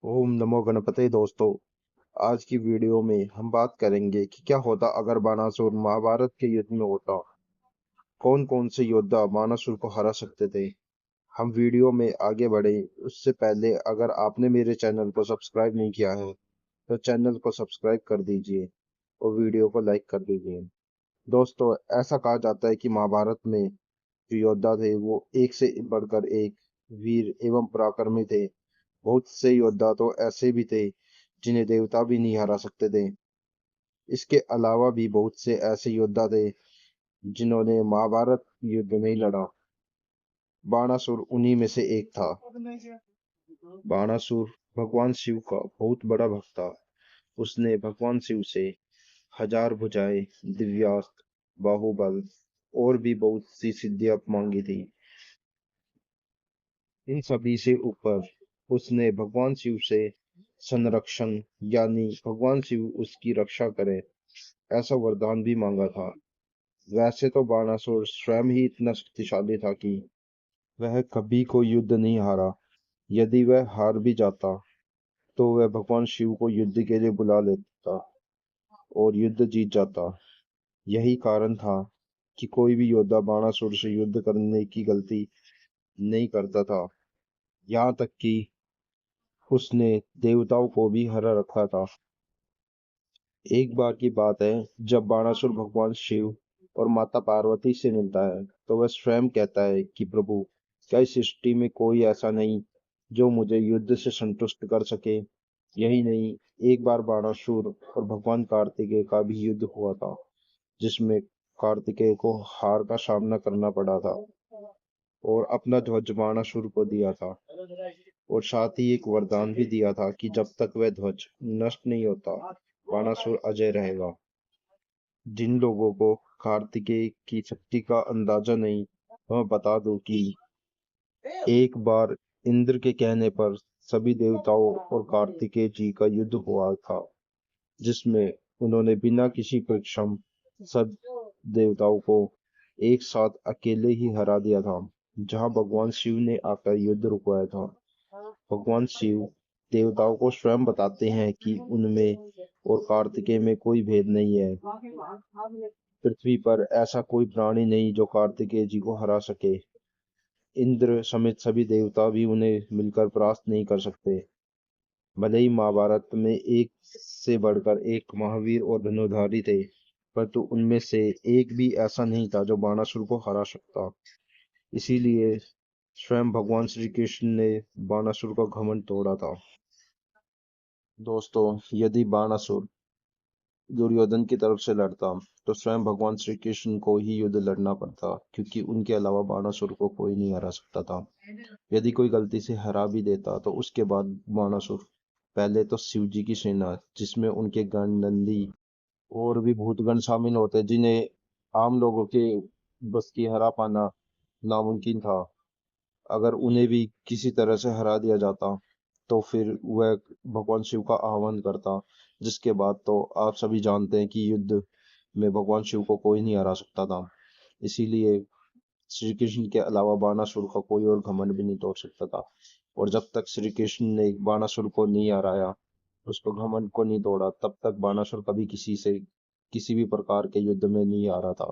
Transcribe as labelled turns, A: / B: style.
A: ओम नमो गणपते। दोस्तों, आज की वीडियो में हम बात करेंगे कि क्या होता अगर बानासुर महाभारत के युद्ध में होता। कौन कौन से योद्धा बानासुर को हरा सकते थे। हम वीडियो में आगे बढ़े उससे पहले अगर आपने मेरे चैनल को सब्सक्राइब नहीं किया है तो चैनल को सब्सक्राइब कर दीजिए और वीडियो को लाइक कर दीजिए। दोस्तों, ऐसा कहा जाता है कि महाभारत में जो योद्धा थे वो एक से बढ़कर एक वीर एवं पराक्रमी थे। बहुत से योद्धा तो ऐसे भी थे जिन्हें देवता भी नहीं हरा सकते थे। इसके अलावा भी बहुत से ऐसे योद्धा थे जिन्होंने महाभारत युद्ध नहीं लड़ा। बाणासुर उन्हीं में से एक था। बाणासुर भगवान शिव का बहुत बड़ा भक्त था। उसने भगवान शिव से हजार भुजाएं, दिव्यास्त्र, बाहुबल और भी बहुत सी सिद्धियां मांगी थी। इन सभी से ऊपर उसने भगवान शिव से संरक्षण यानी भगवान शिव उसकी रक्षा करें ऐसा वरदान भी मांगा था। वैसे तो बाणासुर स्वयं ही इतना शक्तिशाली था कि वह कभी कोई युद्ध नहीं हारा। यदि वह हार भी जाता तो वह भगवान शिव को युद्ध के लिए बुला लेता और युद्ध जीत जाता। यही कारण था कि कोई भी योद्धा बाणासुर से युद्ध करने की गलती नहीं करता था। यहाँ तक कि उसने देवताओं को भी हरा रखा था। एक बार की बात है, जब बाणासुर भगवान शिव और माता पार्वती से मिलता है तो वह स्वयं कहता है कि प्रभु, क्या इस सृष्टि में कोई ऐसा नहीं जो मुझे युद्ध से संतुष्ट कर सके। यही नहीं, एक बार बाणासुर और भगवान कार्तिकेय का भी युद्ध हुआ था जिसमें कार्तिकेय को हार का सामना करना पड़ा था और अपना ध्वज बाणासुर को दिया था और साथ ही एक वरदान भी दिया था कि जब तक वह ध्वज नष्ट नहीं होता बाणासुर अजय रहेगा। जिन लोगों को कार्तिकेय की शक्ति का अंदाजा नहीं, मैं बता दूं कि एक बार इंद्र के कहने पर सभी देवताओं और कार्तिकेय जी का युद्ध हुआ था जिसमें उन्होंने बिना किसी परिश्रम सब देवताओं को एक साथ अकेले ही हरा दिया था। जहां भगवान शिव ने आकर युद्ध रुकवाया था। भगवान शिव देवताओं को स्वयं बताते हैं कि उनमें और कार्तिकेय में कोई भेद नहीं है। पृथ्वी पर ऐसा कोई प्राणी नहीं जो कार्तिकेय जी को हरा सके। इंद्र समेत सभी देवता भी उन्हें मिलकर परास्त नहीं कर सकते। भले ही महाभारत में एक से बढ़कर एक महावीर और धनुर्धारी थे, परंतु उनमें से एक भी ऐसा नहीं था जो बाणासुर को हरा सकता। इसीलिए स्वयं भगवान श्री कृष्ण ने बाणासुर का घमंड तोड़ा था। दोस्तों, यदि बाणासुर दुर्योधन की तरफ से लड़ता तो स्वयं भगवान श्री कृष्ण को ही युद्ध लड़ना पड़ता, क्योंकि उनके अलावा बाणासुर को कोई नहीं हरा सकता था। यदि कोई गलती से हरा भी देता तो उसके बाद बाणासुर पहले तो शिव जी की सेना जिसमें उनके गण नंदी और भी भूतगण शामिल होते जिन्हें आम लोगों के बस की हरा पाना नामुमकिन था। अगर उन्हें भी किसी तरह से हरा दिया जाता तो फिर वह भगवान शिव का आह्वान करता, जिसके बाद तो आप सभी जानते हैं कि युद्ध में भगवान शिव को कोई नहीं हरा सकता था। इसीलिए श्री कृष्ण के अलावा बाणासुर का कोई और घमंड भी नहीं तोड़ सकता था। और जब तक श्री कृष्ण ने बाणासुर को नहीं हराया, उसको घमंड को नहीं तोड़ा, तब तक बाणासुर कभी किसी से किसी भी प्रकार के युद्ध में नहीं हारा था।